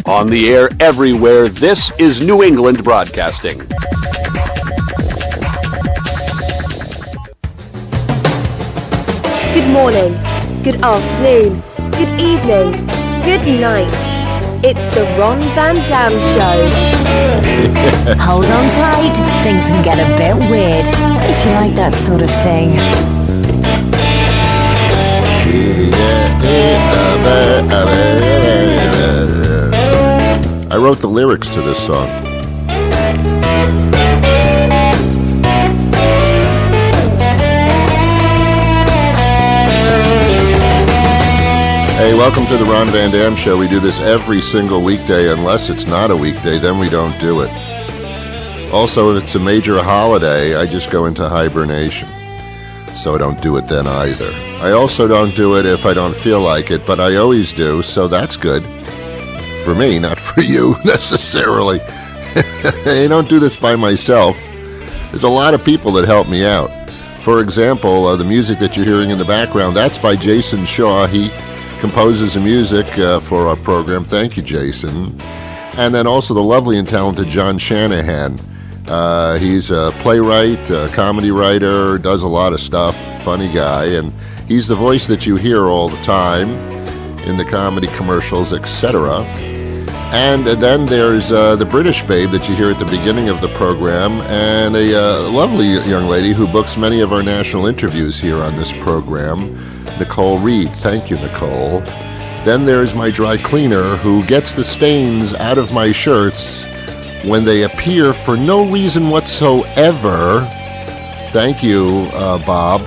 On the air everywhere, this is New England Broadcasting. Good morning, good afternoon, good evening, good night. It's the Ron Van Dam Show. Hold on tight, things can get a bit weird, if you like that sort of thing. I wrote the lyrics to this song. Hey, welcome to the Ron Van Dam Show. We do this every single weekday. Unless it's not a weekday, then we don't do it. Also, if it's a major holiday, I just go into hibernation. So I don't do it then either. I also don't do it if I don't feel like it, but I always do, so that's good. For me, not for you, necessarily. I don't do this by myself. There's a lot of people that help me out. For example, the music that you're hearing in the background, that's by Jason Shaw. He composes the music for our program. Thank you, Jason. And then also the lovely and talented John Shanahan. He's a playwright, a comedy writer, does a lot of stuff, funny guy, and he's the voice that you hear all the time in the comedy commercials, etc. And then there's the British babe that you hear at the beginning of the program, and a lovely young lady who books many of our national interviews here on this program, Nicole Reed. Thank you, Nicole. Then there's my dry cleaner who gets the stains out of my shirts when they appear for no reason whatsoever. Thank you, Bob.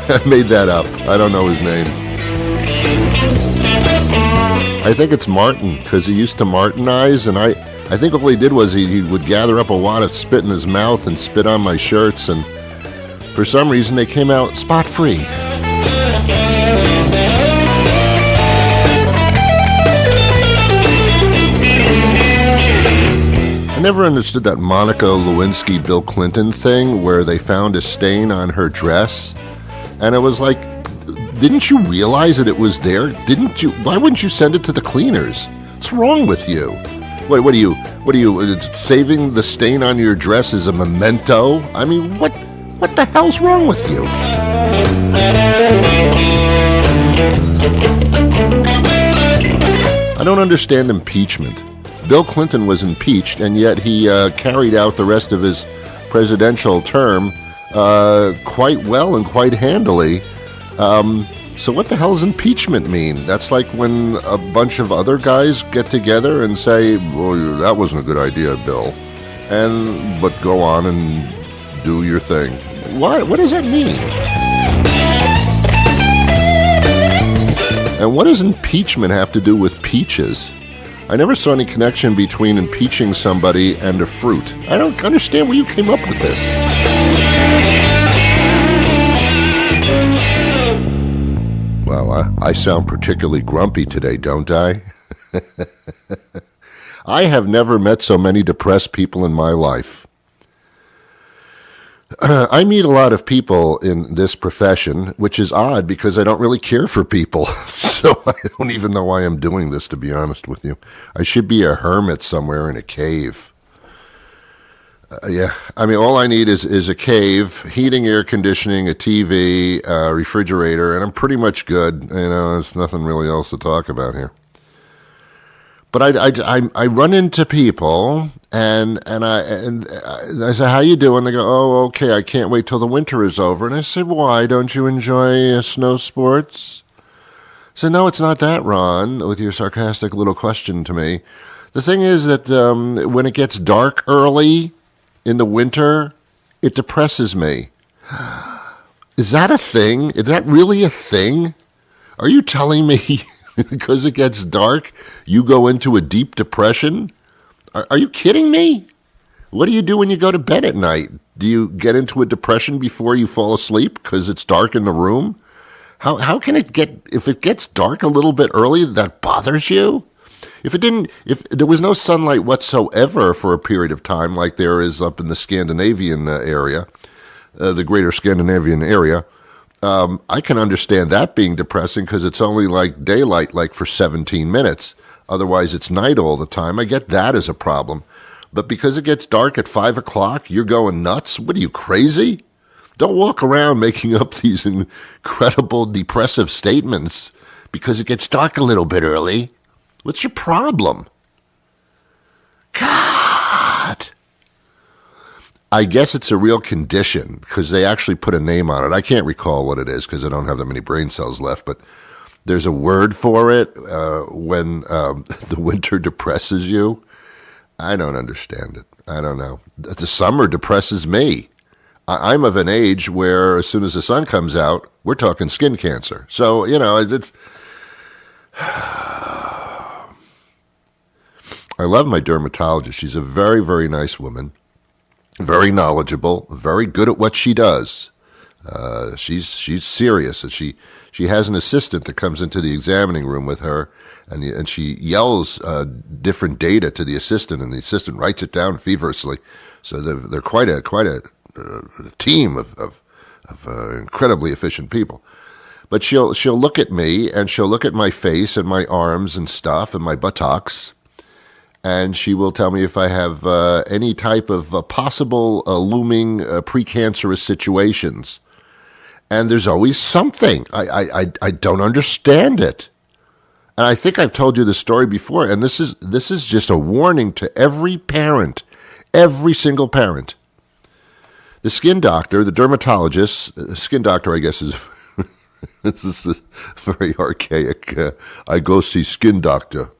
I made that up. I don't know his name. I think it's Martin, because he used to Martinize, and I think all he did was he would gather up a wad of spit in his mouth and spit on my shirts, and for some reason they came out spot-free. I never understood that Monica Lewinsky, Bill Clinton thing where they found a stain on her dress. And it was like, didn't you realize that it was there? Didn't you? Why wouldn't you send it to the cleaners? What's wrong with you? What are you, saving the stain on your dress as a memento? I mean, what the hell's wrong with you? I don't understand impeachment. Bill Clinton was impeached, and yet he carried out the rest of his presidential term quite well and quite handily. So what the hell does impeachment mean? That's like when a bunch of other guys get together and say, well, that wasn't a good idea, Bill. But go on and do your thing. What does that mean? And what does impeachment have to do with peaches? I never saw any connection between impeaching somebody and a fruit. I don't understand where you came up with this. Well, I sound particularly grumpy today, don't I? I have never met so many depressed people in my life. I meet a lot of people in this profession, which is odd because I don't really care for people. So I don't even know why I'm doing this, to be honest with you. I should be a hermit somewhere in a cave. Yeah, I mean, all I need is a cave, heating, air conditioning, a TV, a refrigerator, and I'm pretty much good. You know, there's nothing really else to talk about here. But I run into people, and I say, how you doing? They go, oh, okay, I can't wait till the winter is over. And I say, why? Don't you enjoy snow sports? I say, no, it's not that, Ron, with your sarcastic little question to me. The thing is that when it gets dark early in the winter, it depresses me. Is that a thing? Is that really a thing? Are you telling me because it gets dark, you go into a deep depression? Are you kidding me? What do you do when you go to bed at night? Do you get into a depression before you fall asleep because it's dark in the room? How can it get, if it gets dark a little bit early, that bothers you? If there was no sunlight whatsoever for a period of time, like there is up in the Scandinavian area, the greater Scandinavian area, I can understand that being depressing because it's only like daylight, like for 17 minutes. Otherwise, it's night all the time. I get that as a problem. But because it gets dark at 5 o'clock, you're going nuts? What are you, crazy? Don't walk around making up these incredible depressive statements because it gets dark a little bit early. What's your problem? God. I guess it's a real condition because they actually put a name on it. I can't recall what it is because I don't have that many brain cells left, but there's a word for it when the winter depresses you. I don't understand it. I don't know. The summer depresses me. I'm of an age where as soon as the sun comes out, we're talking skin cancer. So, it's... I love my dermatologist. She's a very, very nice woman. Very knowledgeable, very good at what she does. She's serious, and she has an assistant that comes into the examining room with her, and she yells different data to the assistant, and the assistant writes it down feverishly. So they're quite a team of incredibly efficient people. But she'll look at me, and she'll look at my face and my arms and stuff and my buttocks. And she will tell me if I have any type of possible looming precancerous situations. And there's always something. I don't understand it. And I think I've told you this story before, and this is just a warning to every parent, every single parent. The skin doctor, the dermatologist, skin doctor, I guess, is this is very archaic. I go see skin doctor.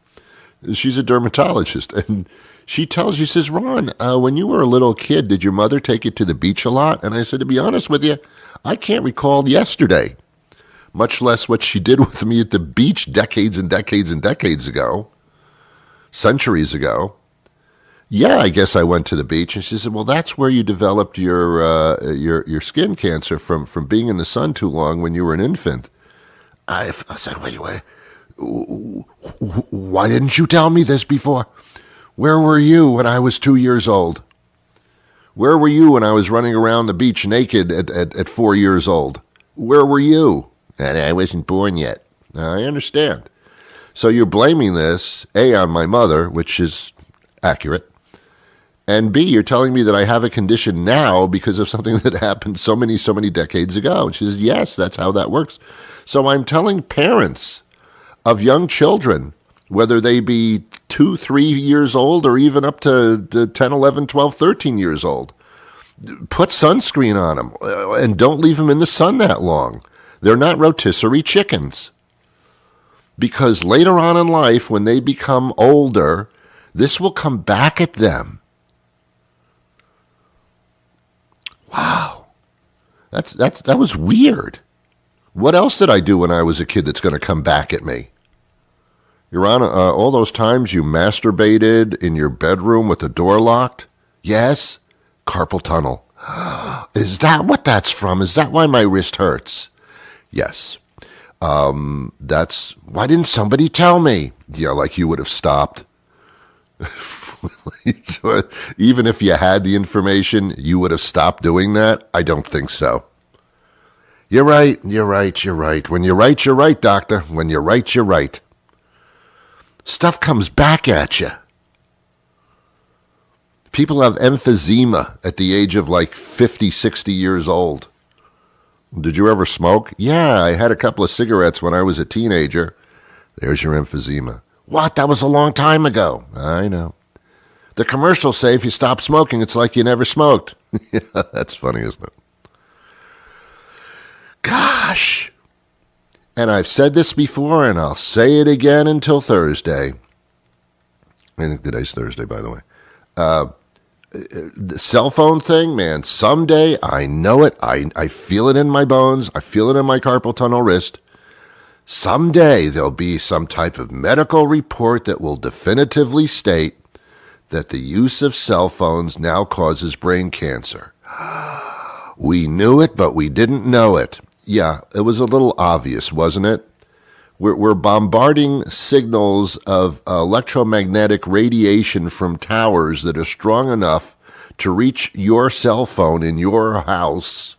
She's a dermatologist, and she says, Ron, when you were a little kid, did your mother take you to the beach a lot? And I said, to be honest with you, I can't recall yesterday, much less what she did with me at the beach decades and decades and decades ago, centuries ago. Yeah, I guess I went to the beach. And she said, well, that's where you developed your skin cancer from being in the sun too long when you were an infant. I said, wait. Why didn't you tell me this before? Where were you when I was 2 years old? Where were you when I was running around the beach naked at 4 years old? Where were you? And I wasn't born yet. I understand. So you're blaming this, A, on my mother, which is accurate, and B, you're telling me that I have a condition now because of something that happened so many decades ago. And she says, yes, that's how that works. So I'm telling parents of young children, whether they be 2, 3 years old or even up to 10, 11, 12, 13 years old, put sunscreen on them and don't leave them in the sun that long. They're not rotisserie chickens. Because later on in life, when they become older, this will come back at them. Wow. That was weird. What else did I do when I was a kid that's going to come back at me? Your Honor, all those times you masturbated in your bedroom with the door locked? Yes? Carpal tunnel. Is that what that's from? Is that why my wrist hurts? Yes. That's... Why didn't somebody tell me? Yeah, like you would have stopped. Even if you had the information, you would have stopped doing that? I don't think so. You're right. When you're right, you're right, doctor. When you're right, you're right. Stuff comes back at you. People have emphysema at the age of like 50, 60 years old. Did you ever smoke? Yeah, I had a couple of cigarettes when I was a teenager. There's your emphysema. What? That was a long time ago. I know. The commercials say if you stop smoking, it's like you never smoked. Yeah, that's funny, isn't it? Gosh. And I've said this before, and I'll say it again until Thursday. I think today's Thursday, by the way. The cell phone thing, man, someday, I know it. I feel it in my bones. I feel it in my carpal tunnel wrist. Someday there'll be some type of medical report that will definitively state that the use of cell phones now causes brain cancer. We knew it, but we didn't know it. Yeah, it was a little obvious, wasn't it? We're bombarding signals of electromagnetic radiation from towers that are strong enough to reach your cell phone in your house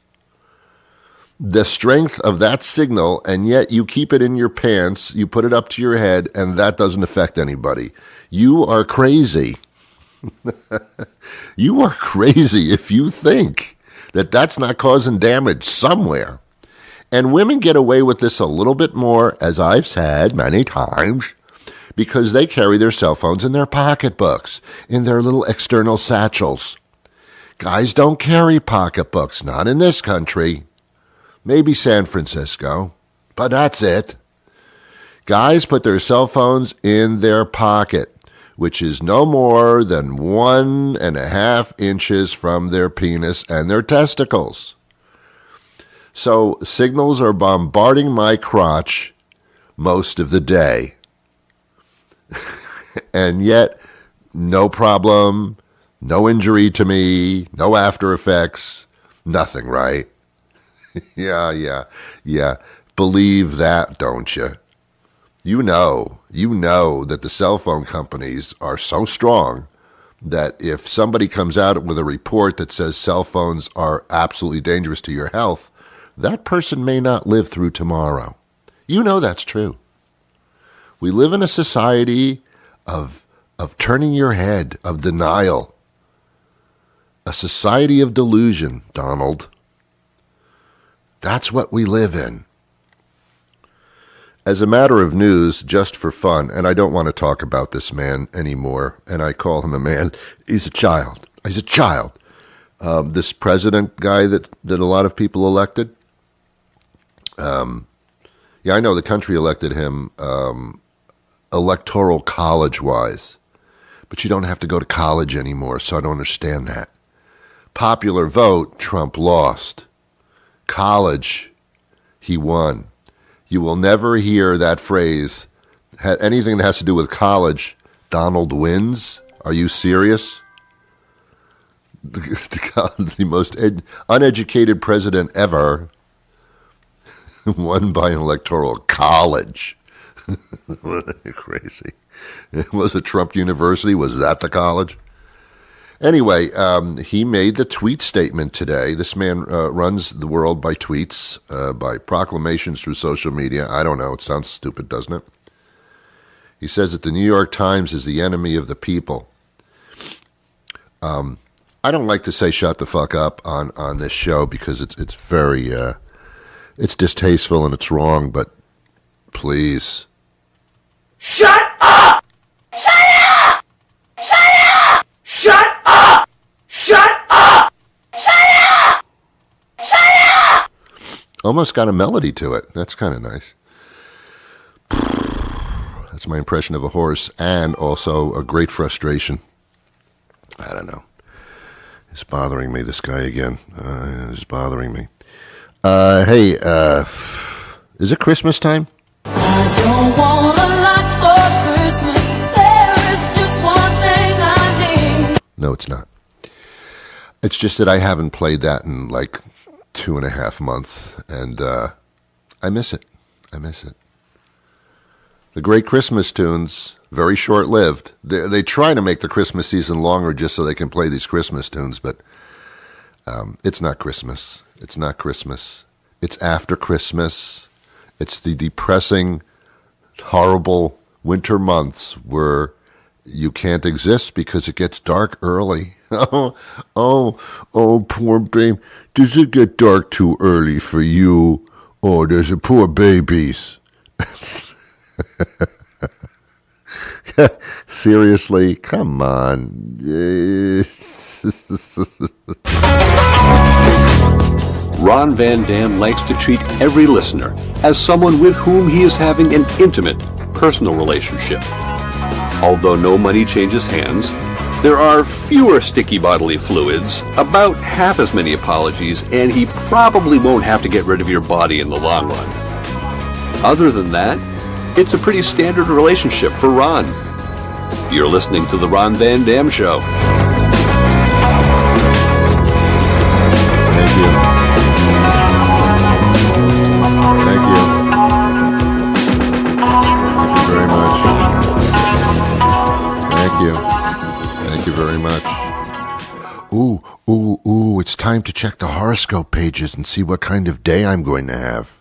The strength of that signal, and yet you keep it in your pants, you put it up to your head, and that doesn't affect anybody. You are crazy. You are crazy if you think that that's not causing damage somewhere. And women get away with this a little bit more, as I've said many times, because they carry their cell phones in their pocketbooks, in their little external satchels. Guys don't carry pocketbooks, not in this country. Maybe San Francisco, but that's it. Guys put their cell phones in their pocket, which is no more than 1.5 inches from their penis and their testicles. So signals are bombarding my crotch most of the day. And yet, no problem, no injury to me, no after effects, nothing, right? Yeah. Believe that, don't you? You know that the cell phone companies are so strong that if somebody comes out with a report that says cell phones are absolutely dangerous to your health, that person may not live through tomorrow. You know that's true. We live in a society of turning your head, of denial. A society of delusion, Donald. That's what we live in. As a matter of news, just for fun, and I don't want to talk about this man anymore, and I call him a man, he's a child. He's a child. This president guy that a lot of people elected, I know the country elected him electoral college-wise, but you don't have to go to college anymore, so I don't understand that. Popular vote, Trump lost. College, he won. You will never hear that phrase, anything that has to do with college, Donald wins. Are you serious? The most uneducated president ever won by an electoral college. Crazy. Was it Trump University? Was that the college? Anyway, he made the tweet statement today. This man runs the world by tweets, by proclamations through social media. I don't know. It sounds stupid, doesn't it? He says that the New York Times is the enemy of the people. I don't like to say shut the fuck up on this show because it's very, it's distasteful and it's wrong, but please. Shut up! Shut up! Shut up! Shut up! Shut up! Shut up! Shut up! Almost got a melody to it. That's kind of nice. That's my impression of a horse and also a great frustration. I don't know. It's bothering me, this guy again. It's bothering me. Hey, is it Christmas time? I don't want a lot for Christmas. There is just one thing I need. No, it's not. It's just that I haven't played that in like 2.5 months, and I miss it. I miss it. The great Christmas tunes, very short-lived. They try to make the Christmas season longer just so they can play these Christmas tunes, but it's not Christmas. It's not Christmas. It's after Christmas. It's the depressing, horrible winter months where you can't exist because it gets dark early. Oh, poor babe. Does it get dark too early for you? Oh, there's a poor babies. Seriously, come on. Ron Van Dam likes to treat every listener as someone with whom he is having an intimate, personal relationship. Although no money changes hands, there are fewer sticky bodily fluids, about half as many apologies, and he probably won't have to get rid of your body in the long run. Other than that, it's a pretty standard relationship for Ron. You're listening to The Ron Van Dam Show. Thank you. Thank you. Thank you very much. Thank you. Thank you very much. Ooh, it's time to check the horoscope pages and see what kind of day I'm going to have.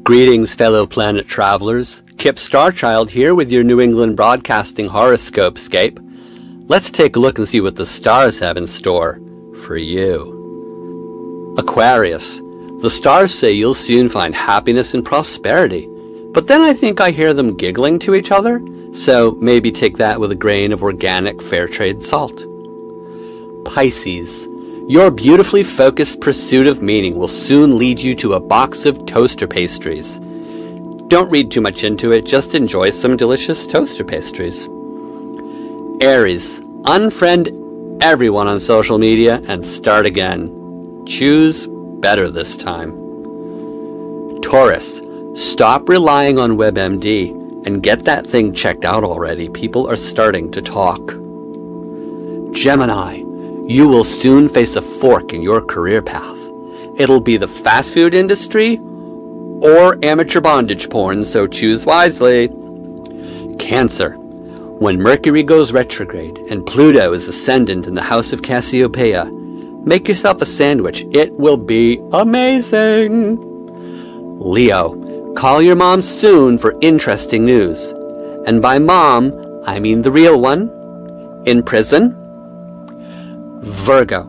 Greetings, fellow planet travelers. Kip Starchild here with your New England Broadcasting Horoscope-scape. Let's take a look and see what the stars have in store for you. Aquarius. The stars say you'll soon find happiness and prosperity, but then I think I hear them giggling to each other, so maybe take that with a grain of organic fair trade salt. Pisces. Your beautifully focused pursuit of meaning will soon lead you to a box of toaster pastries. Don't read too much into it, just enjoy some delicious toaster pastries. Aries. Unfriend everyone on social media and start again. Choose better this time. Taurus. Stop relying on WebMD and get that thing checked out already. People are starting to talk. Gemini. You will soon face a fork in your career path. It'll be the fast food industry or amateur bondage porn, so choose wisely. Cancer. When Mercury goes retrograde and Pluto is ascendant in the house of Cassiopeia, make yourself a sandwich. It will be amazing. Leo. Call your mom soon for interesting news. And by mom, I mean the real one. In prison. Virgo.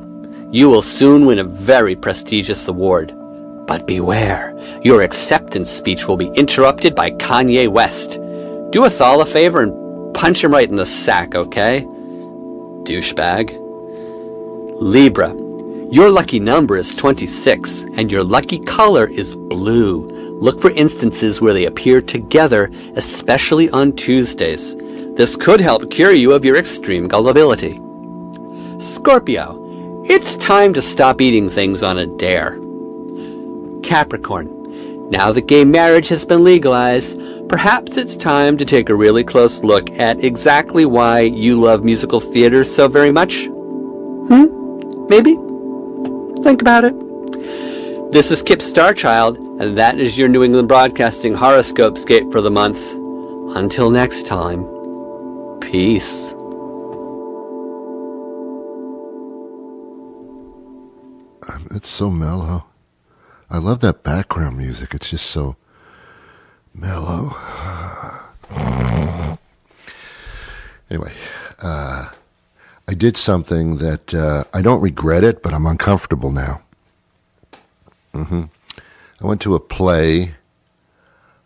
You will soon win a very prestigious award. But beware, your acceptance speech will be interrupted by Kanye West. Do us all a favor and punch him right in the sack, okay? Douchebag. Libra. Your lucky number is 26, and your lucky color is blue. Look for instances where they appear together, especially on Tuesdays. This could help cure you of your extreme gullibility. Scorpio. It's time to stop eating things on a dare. Capricorn. Now that gay marriage has been legalized, perhaps it's time to take a really close look at exactly why you love musical theater so very much. Maybe? Think about it. This is Kip Starchild, and that is your New England Broadcasting Horoscope-scape for the month. Until next time, peace. It's so mellow. I love that background music. It's just so mellow. Anyway, I did something that I don't regret it, but I'm uncomfortable now. I went to a play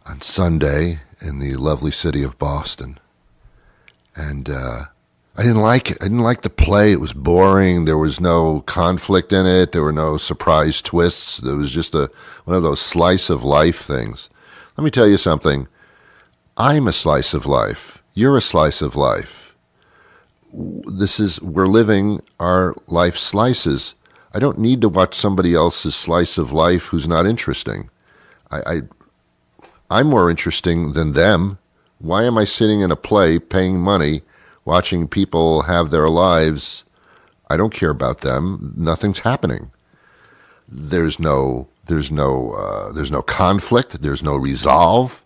on Sunday in the lovely city of Boston, and I didn't like it. I didn't like the play. It was boring. There was no conflict in it. There were no surprise twists. There was just one of those slice of life things. Let me tell you something. I'm a slice of life. You're a slice of life. We're living our life slices. I don't need to watch somebody else's slice of life who's not interesting. I'm more interesting than them. Why am I sitting in a play paying money watching people have their lives? I don't care about them. Nothing's happening. There's no conflict. There's no resolve.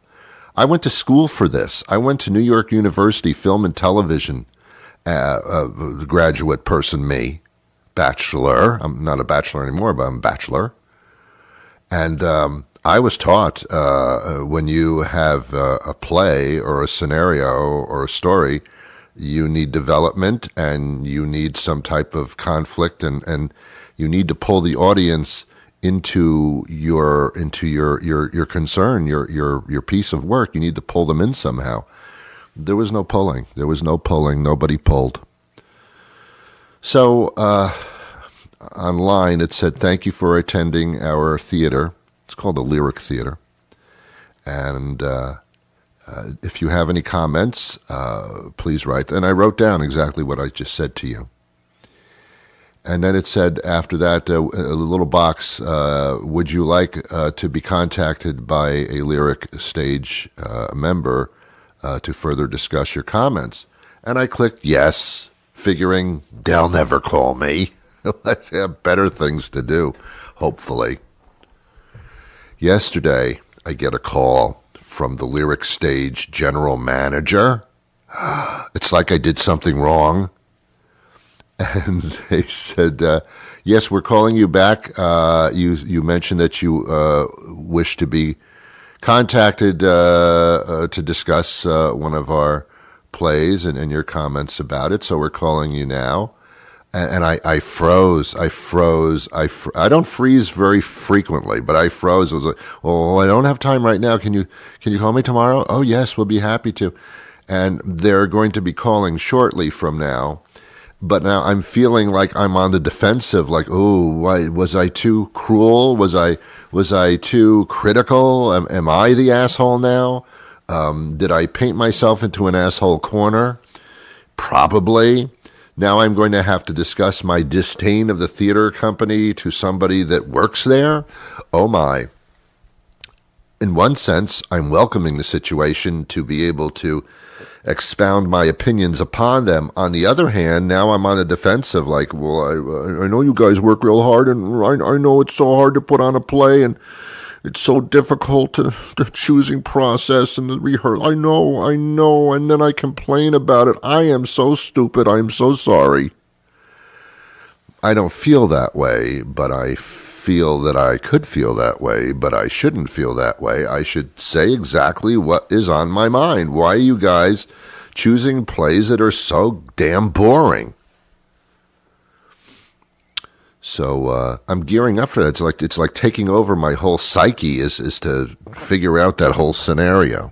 I went to school for this. I went to New York University Film and Television, graduate person, me, bachelor. I'm not a bachelor anymore, but I'm a bachelor. And I was taught when you have a play or a scenario or a story, you need development and you need some type of conflict, and you need to pull the audience into your concern, your piece of work. You need to pull them in somehow. There was no pulling. Nobody pulled. So online it said, "Thank you for attending our theater." It's called the Lyric Theater. And if you have any comments, please write. And I wrote down exactly what I just said to you. And then it said after that, a little box, would you like to be contacted by a Lyric stage member to further discuss your comments? And I clicked yes, figuring they'll never call me. Let's have better things to do, hopefully. Yesterday, I get a call from the Lyric stage general manager. It's like I did something wrong. And they said, yes, we're calling you back. You mentioned that you wish to be contacted to discuss one of our plays and your comments about it. So we're calling you now. And I froze. I don't freeze very frequently, but I froze. I was like, oh, I don't have time right now. Can you call me tomorrow? Oh, yes, we'll be happy to. And they're going to be calling shortly from now. But now I'm feeling like I'm on the defensive, like, oh, why was I too cruel? Was I too critical? Am I the asshole now? Did I paint myself into an asshole corner? Probably. Now I'm going to have to discuss my disdain of the theater company to somebody that works there? Oh my. In one sense, I'm welcoming the situation to be able to expound my opinions upon them. On the other hand, now I'm on the defensive, like, well, I know you guys work real hard, and I know it's so hard to put on a play, and it's so difficult the choosing process and the rehearsal. I know, and then I complain about it. I am so stupid. I'm so sorry. I don't feel that way, but I feel that I could feel that way, but I shouldn't feel that way. I should say exactly what is on my mind. Why are you guys choosing plays that are so damn boring? So I'm gearing up for that. It's like taking over my whole psyche is to figure out that whole scenario.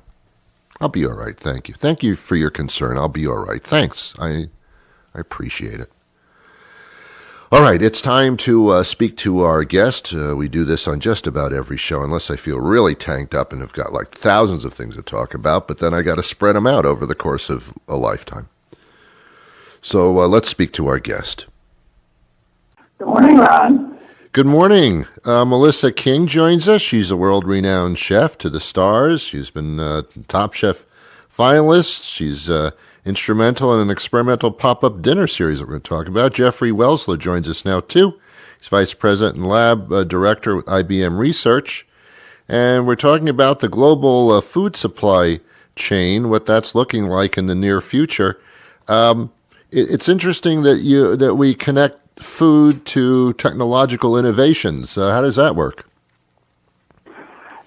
I'll be all right. Thank you. Thank you for your concern. I'll be all right. Thanks. I appreciate it. All right, it's time to speak to our guest. We do this on just about every show, unless I feel really tanked up and have got like thousands of things to talk about, but then I got to spread them out over the course of a lifetime. So let's speak to our guest. Good morning, Ron. Good morning. Melissa King joins us. She's a world-renowned chef to the stars. She's been Top Chef finalist. She's instrumental in an experimental pop-up dinner series that we're going to talk about. Jeffrey Wasler joins us now, too. He's Vice President and Lab Director with IBM Research. And we're talking about the global food supply chain, what that's looking like in the near future. It's interesting that we connect food to technological innovations. How does that work?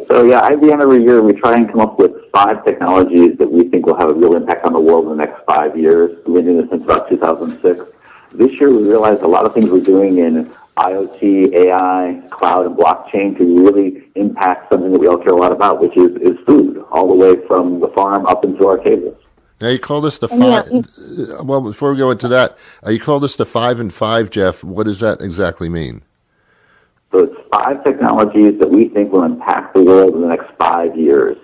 So, yeah, IBM every year we try and come up with 5 technologies that we think will have a real impact on the world in the next 5 years. We've been doing this since about 2006. This year we realized a lot of things we're doing in IoT, AI, cloud, and blockchain to really impact something that we all care a lot about, which is food, all the way from the farm up into our tables. Now, you call this the 5... Well, before we go into that, you call this the 5 and 5, Jeff. What does that exactly mean? So it's 5 technologies that we think will impact the world in the next 5 years.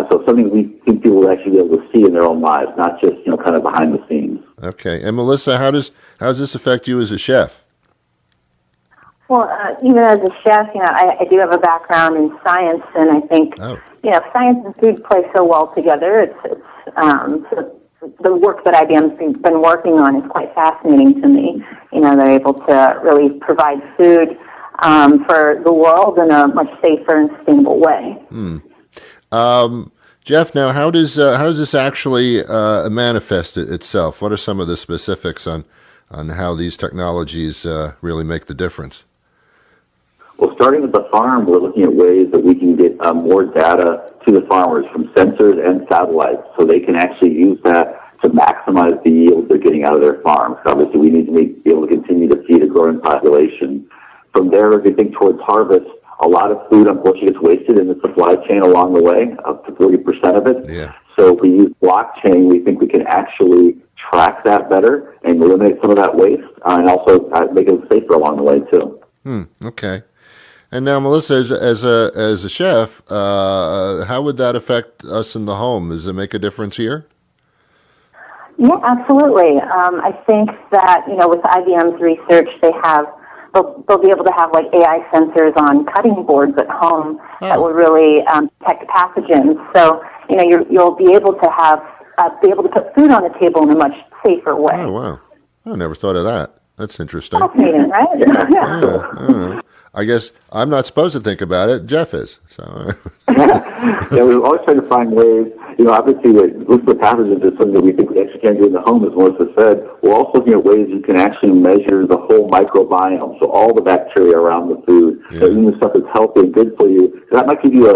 So something we think people will actually be able to see in their own lives, not just, kind of behind the scenes. Okay. And Melissa, how does this affect you as a chef? Well, even as a chef, I do have a background in science, and I think, science and food play so well together. It's the work that IBM's been working on is quite fascinating to me. They're able to really provide food for the world in a much safer and sustainable way. Jeff, now how does this actually manifest itself? What are some of the specifics on how these technologies really make the difference? Well, starting at the farm, we're looking at ways that we can get more data to the farmers from sensors and satellites, so they can actually use that to maximize the yield they're getting out of their farms. Obviously, we need to be able to continue to feed a growing population. From there, if we think towards harvest, a lot of food, unfortunately, gets wasted in the supply chain along the way, up to 40% of it. Yeah. So if we use blockchain, we think we can actually track that better and eliminate some of that waste, and also make it safer along the way, too. Okay. And now, Melissa, as a chef, how would that affect us in the home? Does it make a difference here? Yeah, absolutely. I think that, with IBM's research, they'll be able to have like AI sensors on cutting boards at home that will really detect pathogens. So, you'll be able to put food on the table in a much safer way. Oh, wow. I never thought of that. That's interesting. Fascinating, right? Yeah. I guess I'm not supposed to think about it. Jeff is. So. Yeah, we're always trying to find ways. Obviously, looking for pathogens is something that we think we actually can do in the home, as Melissa said. We're also looking at ways you can actually measure the whole microbiome, so all the bacteria around the food, so even the stuff that's healthy and good for you. That might give you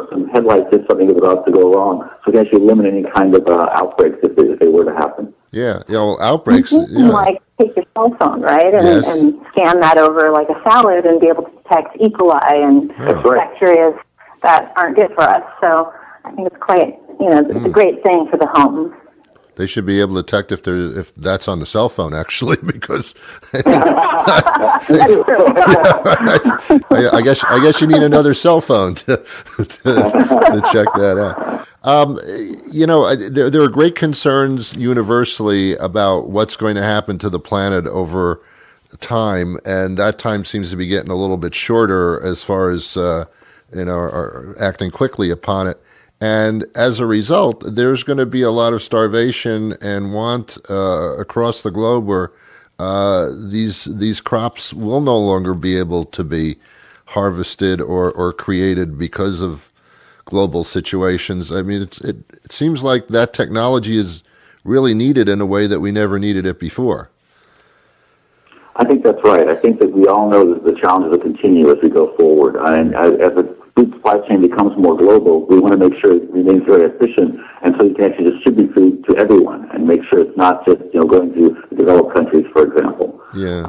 some headlights if something is about to go wrong, so we can actually eliminate any kind of outbreaks if they were to happen. Yeah, well, outbreaks. You can, like, take your cell phone, right, and scan that over like a salad and be able to detect E. coli and bacteria that aren't good for us. So I think it's quite, it's a great thing for the home. They should be able to detect if that's on the cell phone, actually, because I guess you need another cell phone to check that out. There are great concerns universally about what's going to happen to the planet over time, and that time seems to be getting a little bit shorter as far as acting quickly upon it. And as a result, there's going to be a lot of starvation and want across the globe where these crops will no longer be able to be harvested or created because of global situations. I mean, it seems like that technology is really needed in a way that we never needed it before. I think that's right. I think that we all know that the challenges will continue as we go forward. And as the food supply chain becomes more global, we want to make sure it remains very efficient, and so you can actually distribute food to everyone and make sure it's not just going to developed countries, for example. Yeah.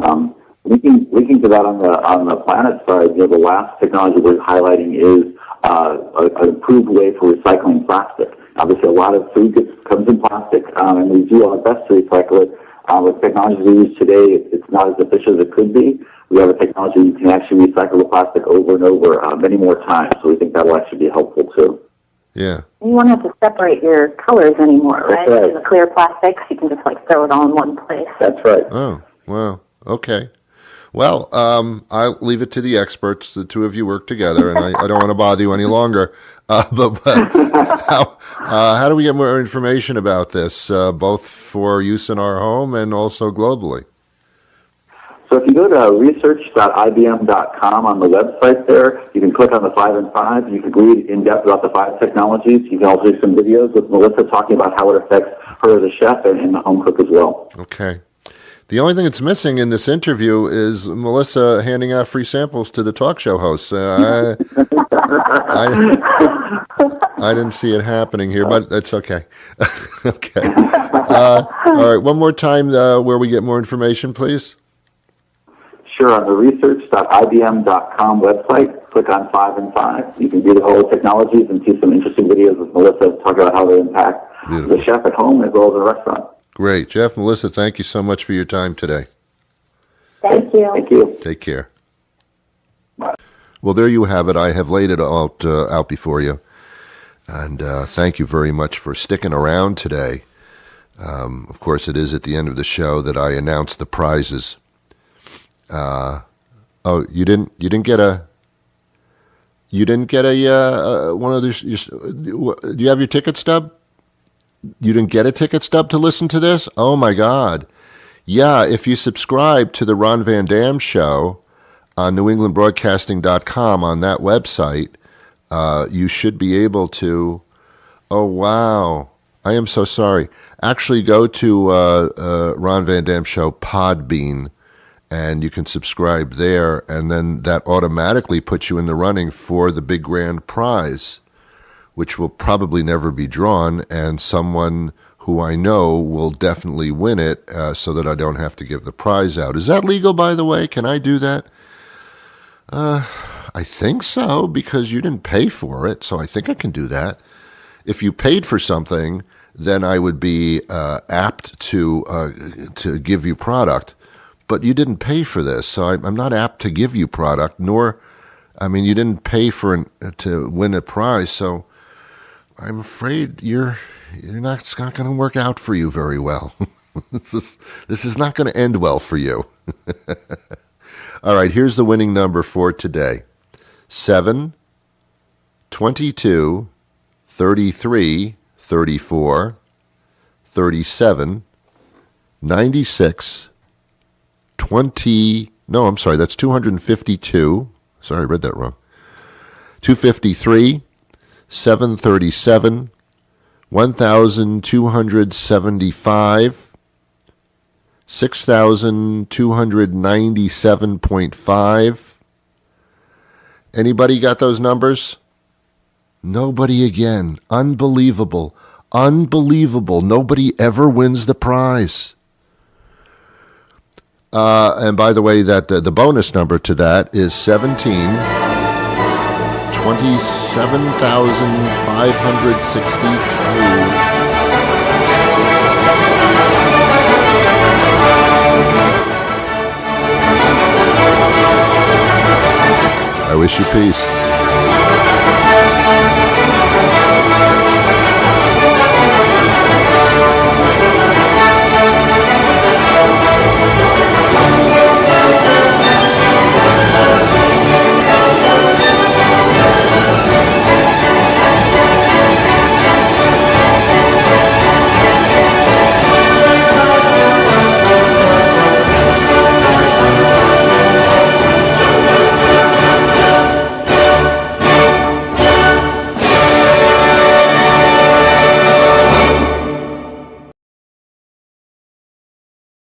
Linking to that on the planet side, the last technology we're highlighting is an improved way for recycling plastic. Obviously, a lot of food comes in plastic, and we do our best to recycle it. With technology we use today, it's not as efficient as it could be. We have a technology you can actually recycle the plastic over and over many more times, so we think that will actually be helpful too. Yeah. You won't have to separate your colors anymore, right? That's right. The clear plastics, you can just throw it all in one place. That's right. Oh, wow. Okay. Well, I'll leave it to the experts. The two of you work together, and I don't want to bother you any longer. But how do we get more information about this, both for use in our home and also globally? So if you go to research.ibm.com on the website there, you can click on the 5 and 5. You can read in depth about the 5 technologies. You can also do some videos with Melissa talking about how it affects her as a chef and the home cook as well. Okay. The only thing that's missing in this interview is Melissa handing out free samples to the talk show hosts. I didn't see it happening here, but it's okay. Okay. All right. One more time where we get more information, please. Sure. On the research.ibm.com website, click on 5 and 5. You can view the whole technologies and see some interesting videos with Melissa talking about how they impact the chef at home as well as the restaurant. Great. Jeff, Melissa, thank you so much for your time today. Thank you. Thank you. Take care. Bye. Well, there you have it. I have laid it out before you. And thank you very much for sticking around today. Of course, it is at the end of the show that I announce the prizes. You didn't get a one of those. Do you have your ticket stub? You didn't get a ticket stub to listen to this? Oh my God. Yeah, if you subscribe to the Ron Van Dam Show on NewEnglandBroadcasting.com on that website, you should be able to. Oh wow. I am so sorry. Actually go to Ron Van Dam Show Podbean, and you can subscribe there, and then that automatically puts you in the running for the big grand prize, which will probably never be drawn, and someone who I know will definitely win it, so that I don't have to give the prize out. Is that legal, by the way? Can I do that? I think so, because you didn't pay for it, so I think I can do that. If you paid for something, then I would be apt to give you product. But you didn't pay for this, so I'm not apt to give you product. Nor, I mean, you didn't pay to win a prize, so I'm afraid it's not going to work out for you very well. This is not going to end well for you. All right, here's the winning number for today: 7, 22, 33, 34, 37, 96, that's 252. Sorry, I read that wrong. 253, 737, 1,275, 6,297.5. Anybody got those numbers? Nobody again. Unbelievable. Unbelievable. Nobody ever wins the prize. And by the way, that the bonus number to that is 27,563. I wish you peace.